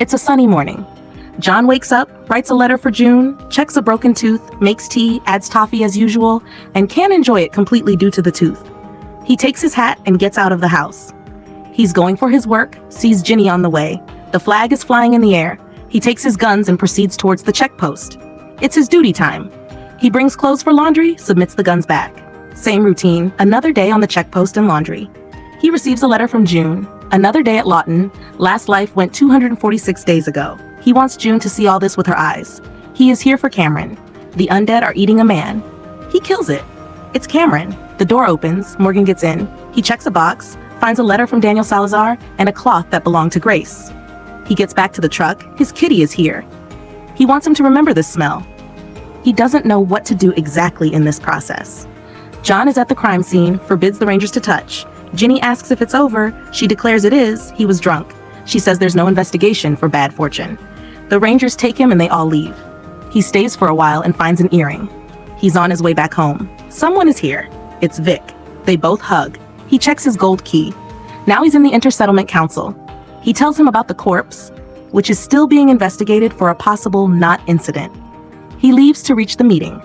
It's a sunny morning. John wakes up, writes a letter for June, checks a broken tooth, makes tea, adds toffee as usual, and can't enjoy it completely due to the tooth. He takes his hat and gets out of the house. He's going for his work, sees Ginny on the way. The flag is flying in the air. He takes his guns and proceeds towards the check post. It's his duty time. He brings clothes for laundry, submits the guns back. Same routine, another day on the check post and laundry. He receives a letter from June. Another day at Lawton. Last life went 246 days ago. He wants June to see all this with her eyes. He is here for Cameron. The undead are eating a man. He kills it. It's Cameron. The door opens. Morgan gets in. He checks a box, finds a letter from Daniel Salazar and a cloth that belonged to Grace. He gets back to the truck. His kitty is here. He wants him to remember this smell. He doesn't know what to do exactly in this process. John is at the crime scene, forbids the Rangers to touch. Ginny asks if it's over. She declares it is. He was drunk. She says there's no investigation for bad fortune. The Rangers take him and they all leave. He stays for a while and finds an earring. He's on his way back home. Someone is here. It's Vic. They both hug. He checks his gold key. Now he's in the Inter-Settlement Council. He tells him about the corpse, which is still being investigated for a possible not incident. He leaves to reach the meeting.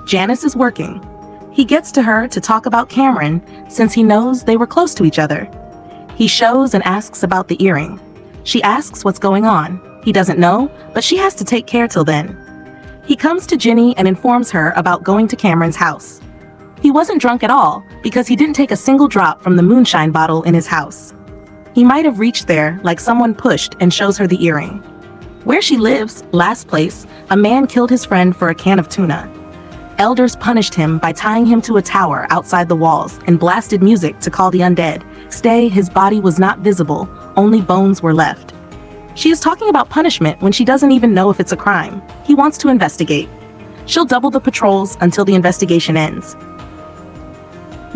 Janis is working. He gets to her to talk about Cameron since he knows they were close to each other. He shows and asks about the earring. She asks what's going on. He doesn't know, but she has to take care till then. He comes to Ginny and informs her about going to Cameron's house. He wasn't drunk at all because he didn't take a single drop from the moonshine bottle in his house. He might have reached there like someone pushed and shows her the earring. Where she lives, last place, a man killed his friend for a can of tuna. Elders punished him by tying him to a tower outside the walls and blasted music to call the undead. Stay, his body was not visible, only bones were left. She is talking about punishment when she doesn't even know if it's a crime. He wants to investigate. She'll double the patrols until the investigation ends.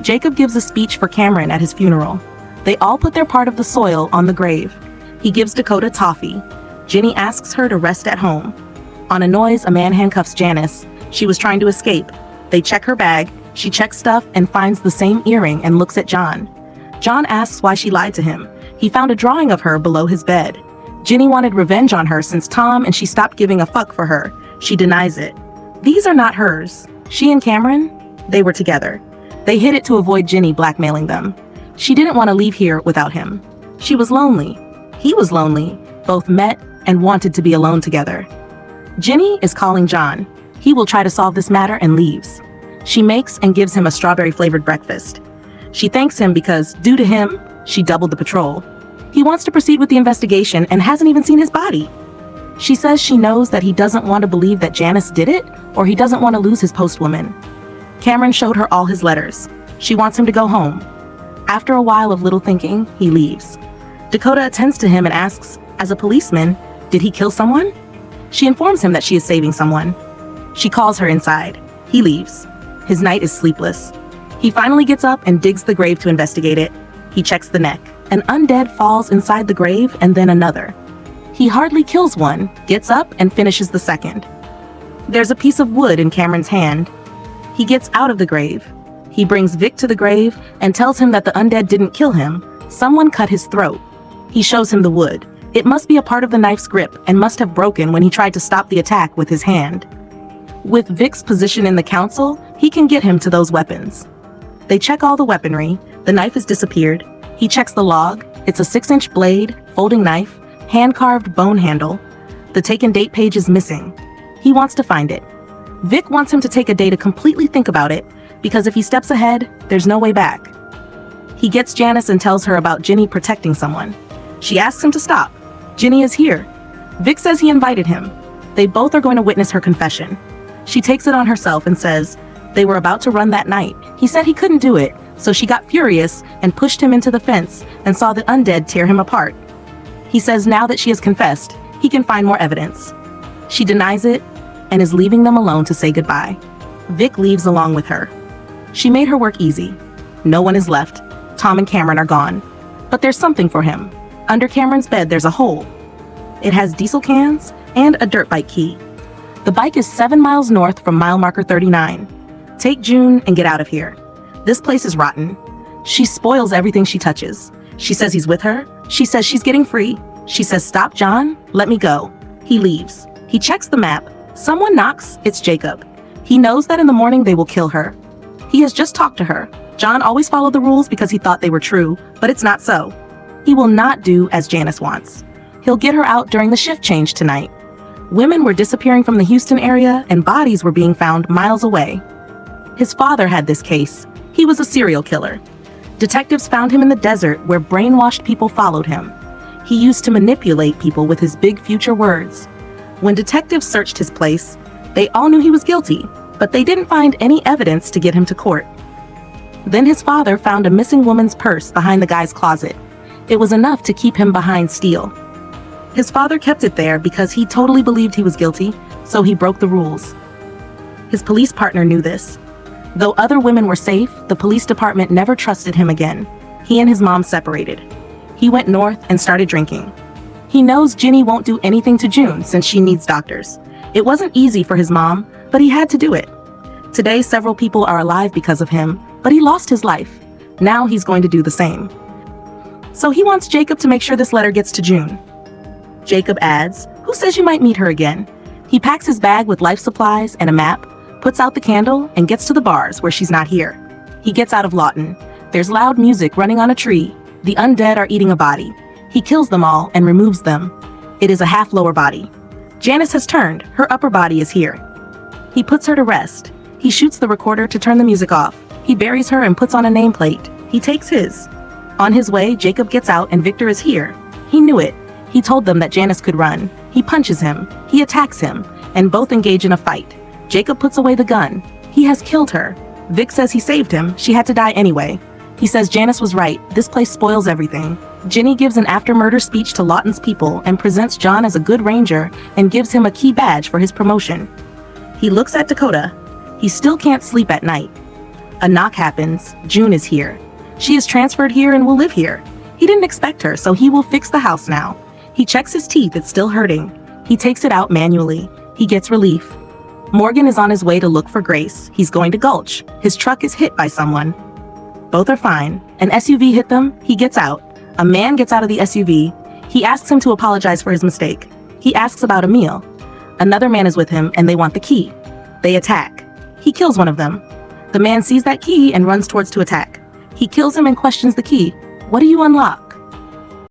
Jacob gives a speech for Cameron at his funeral. They all put their part of the soil on the grave. He gives Dakota toffee. Ginny asks her to rest at home. On a noise, a man handcuffs Janis. She was trying to escape. They check her bag. She checks stuff and finds the same earring and looks at John. John asks why she lied to him. He found a drawing of her below his bed. Ginny wanted revenge on her since Tom and she stopped giving a fuck for her. She denies it. These are not hers. She and Cameron, they were together. They hid it to avoid Ginny blackmailing them. She didn't want to leave here without him. She was lonely. He was lonely. Both met and wanted to be alone together. Ginny is calling John. He will try to solve this matter and leaves. She makes and gives him a strawberry-flavored breakfast. She thanks him because, due to him, she doubled the patrol. He wants to proceed with the investigation and hasn't even seen his body. She says she knows that he doesn't want to believe that Janis did it, or he doesn't want to lose his postwoman. Cameron showed her all his letters. She wants him to go home. After a while of little thinking, he leaves. Dakota attends to him and asks, as a policeman, did he kill someone? She informs him that she is saving someone. She calls her inside. He leaves. His night is sleepless. He finally gets up and digs the grave to investigate it. He checks the neck. An undead falls inside the grave and then another. He hardly kills one, gets up and finishes the second. There's a piece of wood in Cameron's hand. He gets out of the grave. He brings Vic to the grave and tells him that the undead didn't kill him. Someone cut his throat. He shows him the wood. It must be a part of the knife's grip and must have broken when he tried to stop the attack with his hand. With Vic's position in the council, he can get him to those weapons. They check all the weaponry. The knife has disappeared. He checks the log. It's a 6-inch blade, folding knife, hand-carved bone handle. The taken date page is missing. He wants to find it. Vic wants him to take a day to completely think about it, because if he steps ahead, there's no way back. He gets Janis and tells her about Ginny protecting someone. She asks him to stop. Ginny is here. Vic says he invited him. They both are going to witness her confession. She takes it on herself and says they were about to run that night. He said he couldn't do it, so she got furious and pushed him into the fence and saw the undead tear him apart. He says now that she has confessed, he can find more evidence. She denies it and is leaving them alone to say goodbye. Vic leaves along with her. She made her work easy. No one is left. Tom and Cameron are gone. But there's something for him. Under Cameron's bed, there's a hole. It has diesel cans and a dirt bike key. The bike is 7 miles north from mile marker 39. Take June and get out of here. This place is rotten. She spoils everything she touches. She says he's with her. She says she's getting free. She says, "Stop, John. Let me go." He leaves. He checks the map. Someone knocks. It's Jacob. He knows that in the morning they will kill her. He has just talked to her. John always followed the rules because he thought they were true, but it's not so. He will not do as Janis wants. He'll get her out during the shift change tonight. Women were disappearing from the Houston area and bodies were being found miles away. His father had this case. He was a serial killer. Detectives found him in the desert where brainwashed people followed him. He used to manipulate people with his big future words. When detectives searched his place, they all knew he was guilty, but they didn't find any evidence to get him to court. Then his father found a missing woman's purse behind the guy's closet. It was enough to keep him behind steel. His father kept it there because he totally believed he was guilty, so he broke the rules. His police partner knew this. Though other women were safe, the police department never trusted him again. He and his mom separated. He went north and started drinking. He knows Ginny won't do anything to June since she needs doctors. It wasn't easy for his mom, but he had to do it. Today, several people are alive because of him, but he lost his life. Now he's going to do the same. So he wants Jacob to make sure this letter gets to June. Jacob adds, "Who says you might meet her again?" He packs his bag with life supplies and a map, puts out the candle, and gets to the bars where she's not here. He gets out of Lawton. There's loud music running on a tree. The undead are eating a body. He kills them all and removes them. It is a half lower body. Janis has turned. Her upper body is here. He puts her to rest. He shoots the recorder to turn the music off. He buries her and puts on a nameplate. He takes his. On his way, Jacob gets out and Victor is here. He knew it. He told them that Janis could run. He punches him. He attacks him, and both engage in a fight. Jacob puts away the gun. He has killed her. Vic says he saved him. She had to die anyway. He says Janis was right. This place spoils everything. Ginny gives an after-murder speech to Lawton's people and presents John as a good ranger and gives him a key badge for his promotion. He looks at Dakota. He still can't sleep at night. A knock happens. June is here. She is transferred here and will live here. He didn't expect her, so he will fix the house now. He checks his teeth. It's still hurting. He takes it out manually. He gets relief. Morgan is on his way to look for Grace. He's going to Gulch. His truck is hit by someone. Both are fine. An SUV hit them. He gets out. A man gets out of the SUV. He asks him to apologize for his mistake. He asks about a meal. Another man is with him and they want the key. They attack. He kills one of them. The man sees that key and runs towards to attack. He kills him and questions the key. "What do you unlock?"